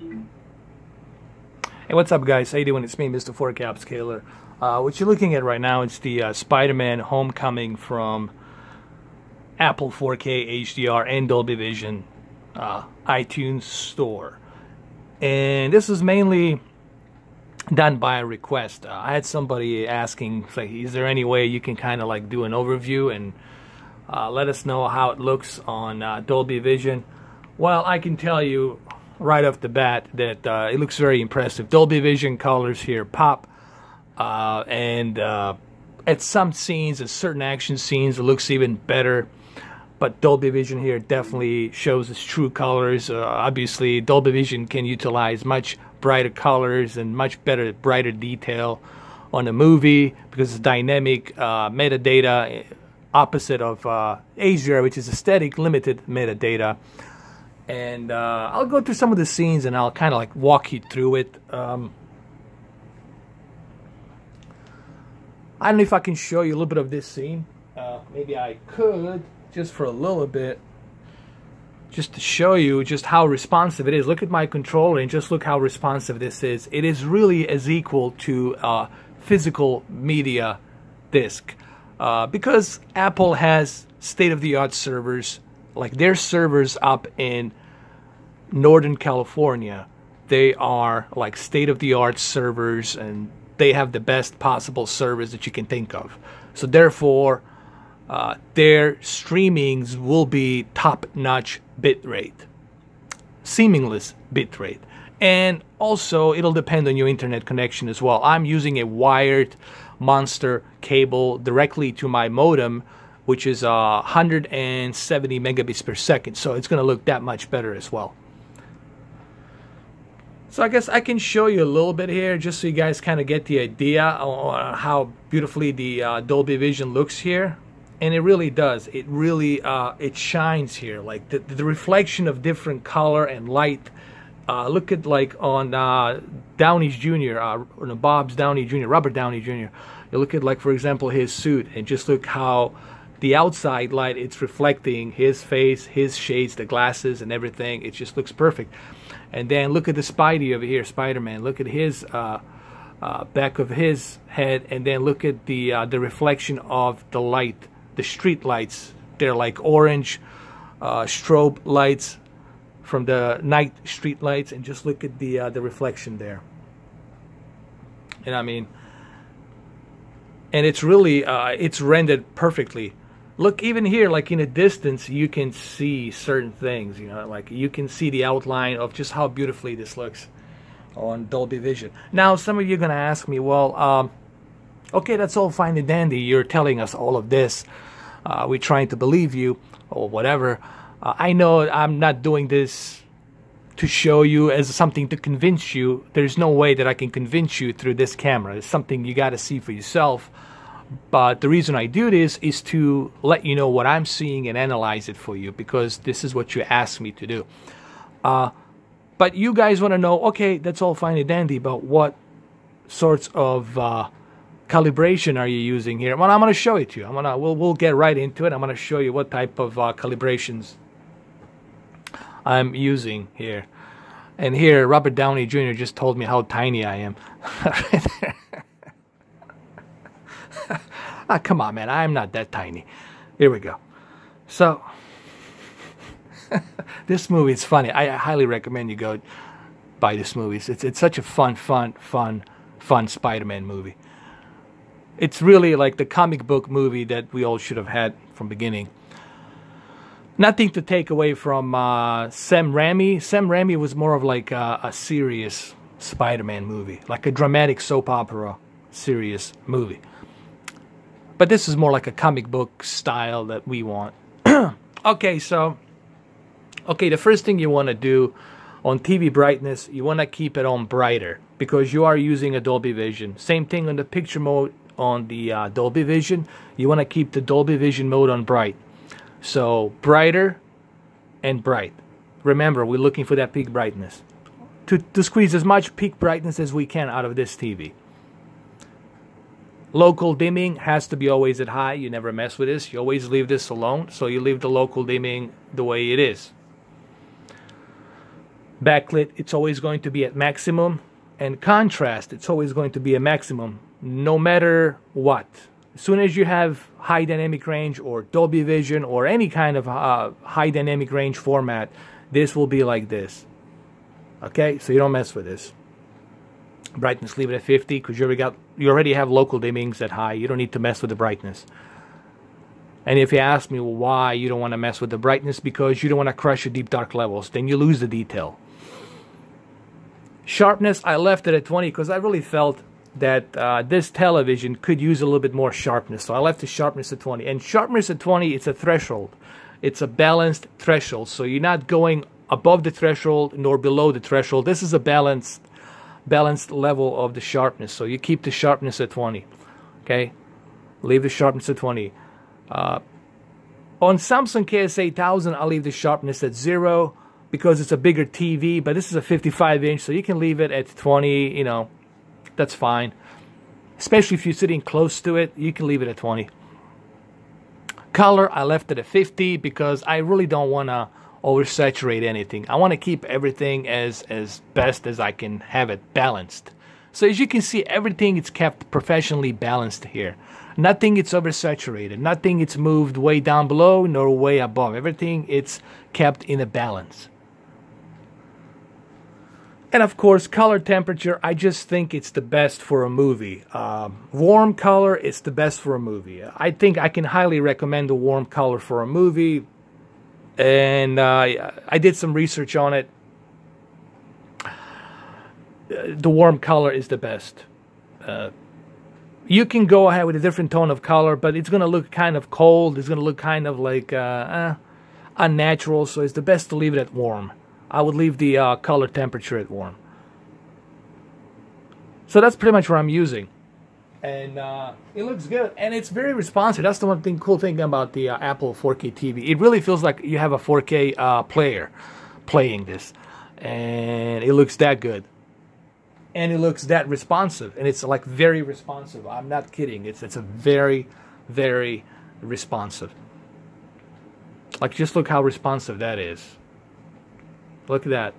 Hey, what's up, guys? How you doing? It's me, Mr. 4K Upscaler. What you're looking at right now is the Spider-Man Homecoming from Apple 4K HDR and Dolby Vision iTunes Store. And this is mainly done by a request. I had somebody asking, like, is there any way you can kind of like do an overview and let us know how it looks on Dolby Vision? Well, I can tell you right off the bat that it looks very impressive. Dolby Vision colors here pop, and at some scenes, at certain action scenes, it looks even better. But Dolby Vision here definitely shows its true colors. Obviously, Dolby Vision can utilize much brighter colors and much better, brighter detail on a movie because it's dynamic metadata, opposite of HDR, which is aesthetic limited metadata. And I'll go through some of the scenes and I'll kind of like walk you through it. I don't know if I can show you a little bit of this scene. Maybe I could, just for a little bit, just to show you just how responsive it is. Look at my controller and just look how responsive this is. It is really as equal to a physical media disc. Because Apple has state-of-the-art servers, like their servers up in Northern California, they are like state-of-the-art servers and they have the best possible service that you can think of. So therefore, their streamings will be top-notch bitrate, seamless bitrate. And also, it'll depend on your internet connection as well. I'm using a wired Monster cable directly to my modem, which is 170 megabits per second. So it's going to look that much better as well. So I guess I can show you a little bit here just so you guys kind of get the idea on how beautifully the Dolby Vision looks here. And it really does. It really, it shines here. Like the reflection of different color and light. Look at like on Downey's Jr., or Bob's Downey Jr., Robert Downey Jr. You look at like, for example, his suit and just look how the outside light, it's reflecting his face, his shades, the glasses and everything. It just looks perfect. And then look at the Spidey over here, Spider-Man. Look at his back of his head, and then look at the reflection of the light, the street lights. They're like orange strobe lights from the night street lights, and just look at the reflection there. And I mean, and it's really it's rendered perfectly. Look, even here, like in a distance, you can see certain things, you know, like you can see the outline of just how beautifully this looks on Dolby Vision. Now, some of you are going to ask me, well, okay, that's all fine and dandy. You're telling us all of this. We're trying to believe you or whatever. I know I'm not doing this to show you as something to convince you. There's no way that I can convince you through this camera. It's something you got to see for yourself. But the reason I do this is to let you know what I'm seeing and analyze it for you, because this is what you asked me to do. But you guys want to know, okay, that's all fine and dandy, but what sorts of calibration are you using here? Well, I'm going to show it to you. We'll get right into it. I'm going to show you what type of calibrations I'm using here. And here, Robert Downey Jr. just told me how tiny I am. Right there. Come on, man. I'm not that tiny. Here we go. So, this movie is funny. I highly recommend you go buy this movie. It's such a fun Spider-Man movie. It's really like the comic book movie that we all should have had from the beginning. Nothing to take away from Sam Raimi. Sam Raimi was more of like a serious Spider-Man movie, like a dramatic soap opera serious movie. But this is more like a comic book style that we want. Okay, so, the first thing you want to do on TV brightness, you want to keep it on brighter because you are using a Dolby Vision. Same thing on the picture mode on the Dolby Vision. You want to keep the Dolby Vision mode on bright. So, brighter and bright. Remember, we're looking for that peak brightness. To squeeze as much peak brightness as we can out of this TV. Local dimming has to be always at high. You never mess with this. You always leave this alone. So you leave the local dimming the way it is. Backlit, it's always going to be at maximum. And contrast, it's always going to be a maximum, no matter what. As soon as you have high dynamic range or Dolby Vision or any kind of high dynamic range format, this will be like this. Okay, so you don't mess with this. Brightness, leave it at 50 because you already have local dimmings at high. You don't need to mess with the brightness. And if you ask me why you don't want to mess with the brightness, because you don't want to crush your deep dark levels, then you lose the detail. Sharpness, I left it at 20 because I really felt that this television could use a little bit more sharpness. So I left the sharpness at 20. And sharpness at 20, it's a threshold. It's a balanced threshold. So you're not going above the threshold nor below the threshold. This is a balanced level of the sharpness. So you keep the sharpness at 20. Okay? Leave the sharpness at 20. On Samsung KS8000, I'll leave the sharpness at 0. Because it's a bigger TV, but this is a 55-inch, so you can leave it at 20, you know, that's fine. Especially if you're sitting close to it, you can leave it at 20. Color, I left it at 50 because I really don't want to oversaturate anything. I want to keep everything as best as I can have it balanced. So as you can see, everything is kept professionally balanced here. Nothing is oversaturated. Nothing is moved way down below nor way above. Everything it's kept in a balance. And of course, color temperature, I just think it's the best for a movie. Warm color is the best for a movie. I think I can highly recommend a warm color for a movie. And I did some research on it. The warm color is the best. You can go ahead with a different tone of color, but it's going to look kind of cold. It's going to look kind of like unnatural. So it's the best to leave it at warm. I would leave the color temperature at warm. So that's pretty much what I'm using. And it looks good. And it's very responsive. That's the one thing, cool thing about the Apple 4K TV. It really feels like you have a 4K player playing this. And it looks that good. And it looks that responsive. And it's like very responsive. I'm not kidding. It's a very, very responsive. Like just look how responsive that is. Look at that.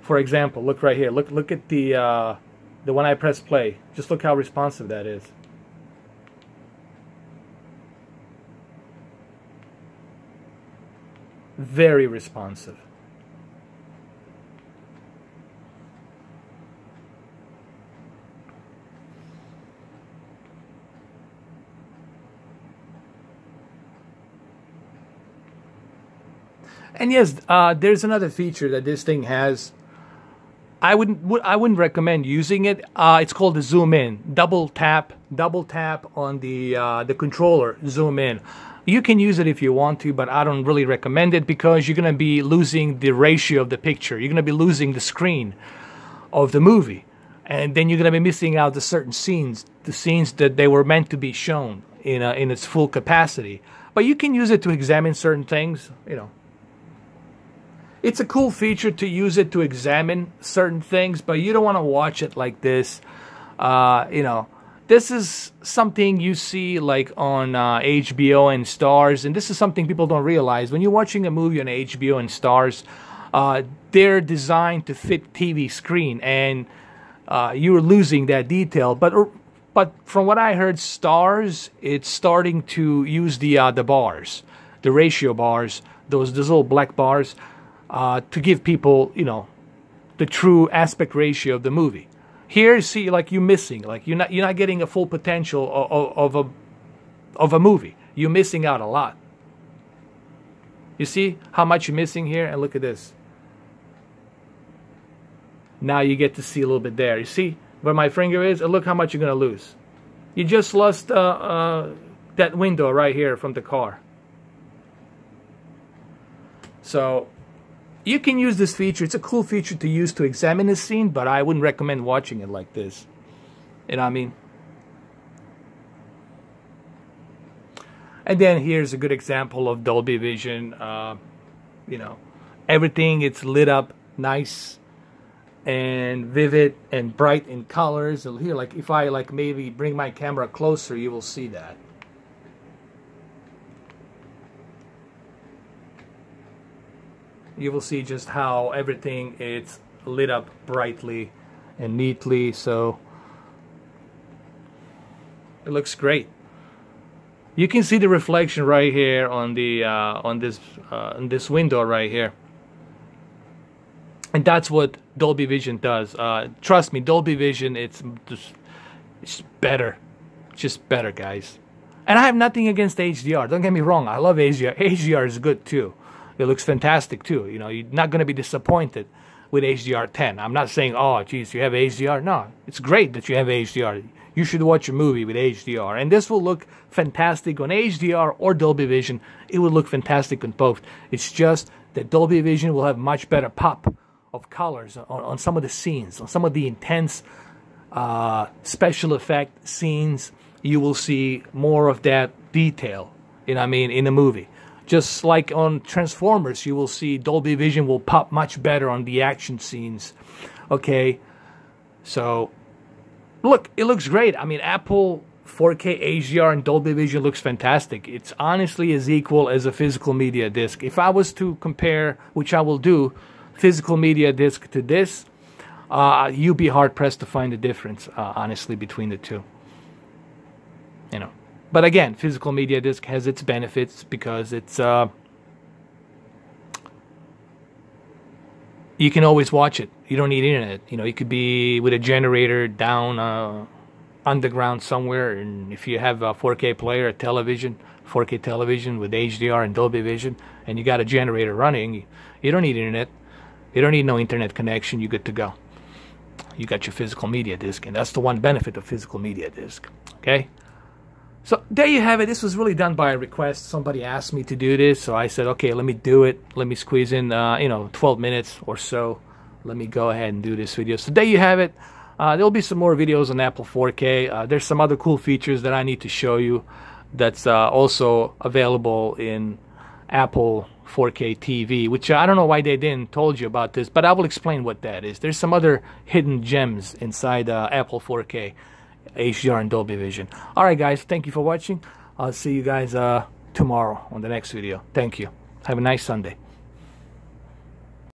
For example, look right here. Look at the when I press play. Just look how responsive that is. Very responsive. And yes, there's another feature that this thing has. I wouldn't recommend using it. It's called the zoom in. Double tap on the controller. Zoom in. You can use it if you want to, but I don't really recommend it because you're gonna be losing the ratio of the picture. You're gonna be losing the screen of the movie, and then you're gonna be missing out the certain scenes, the scenes that they were meant to be shown in its full capacity. But you can use it to examine certain things, you know. It's a cool feature to use it to examine certain things, but you don't want to watch it like this. You know, this is something you see like on HBO and Stars, and this is something people don't realize. When you're watching a movie on HBO and Stars, they're designed to fit TV screen, and you're losing that detail. But from what I heard, Stars, it's starting to use the bars, the ratio bars, those little black bars. To give people, you know, the true aspect ratio of the movie. Here, see, like you're missing, like you're not getting a full potential of a movie. You're missing out a lot. You see how much you're missing here, and look at this. Now you get to see a little bit there. You see where my finger is, and look how much you're gonna lose. You just lost that window right here from the car. So. You can use this feature. It's a cool feature to use to examine a scene, but I wouldn't recommend watching it like this. You know what I mean? And then here's a good example of Dolby Vision. You know, everything, it's lit up nice and vivid and bright in colors. So here, like if I like maybe bring my camera closer, you will see that. you will see just how everything is lit up brightly and neatly. So it looks great. You can see the reflection right here on the on this window right here, and that's what Dolby Vision does. Trust me, Dolby Vision, it's better, just better, guys. And I have nothing against HDR. Don't get me wrong, I love HDR. HDR is good too. It looks fantastic too. You know, you're not going to be disappointed with HDR10. I'm not saying, oh, geez, you have HDR. No, it's great that you have HDR. You should watch a movie with HDR. And this will look fantastic on HDR or Dolby Vision. It will look fantastic on both. It's just that Dolby Vision will have much better pop of colors on some of the scenes, on some of the intense special effect scenes. You will see more of that detail, you know what I mean, in the movie. Just like on Transformers, you will see Dolby Vision will pop much better on the action scenes. Okay, so look, it looks great. I mean, Apple 4K HDR and Dolby Vision looks fantastic. It's honestly as equal as a physical media disc. If I was to compare, which I will do, physical media disc to this, you'd be hard pressed to find a difference, honestly, between the two. You know. But again, physical media disc has its benefits because it's you can always watch it. You don't need internet. You know, you could be with a generator down underground somewhere, and if you have a 4K player, a television, 4K television with HDR and Dolby Vision, and you got a generator running, you don't need internet. You don't need no internet connection. You're good to go. You got your physical media disc, and that's the one benefit of physical media disc. Okay. So there you have it. This was really done by a request. Somebody asked me to do this, so I said, okay, let me do it. Let me squeeze in, 12 minutes or so. Let me go ahead and do this video. So there you have it. There'll be some more videos on Apple 4K. There's some other cool features that I need to show you that's also available in Apple 4K TV, which I don't know why they didn't told you about this, but I will explain what that is. There's some other hidden gems inside Apple 4K. HDR and Dolby Vision. Alright guys, thank you for watching. I'll see you guys tomorrow on the next video. Thank you. Have a nice Sunday.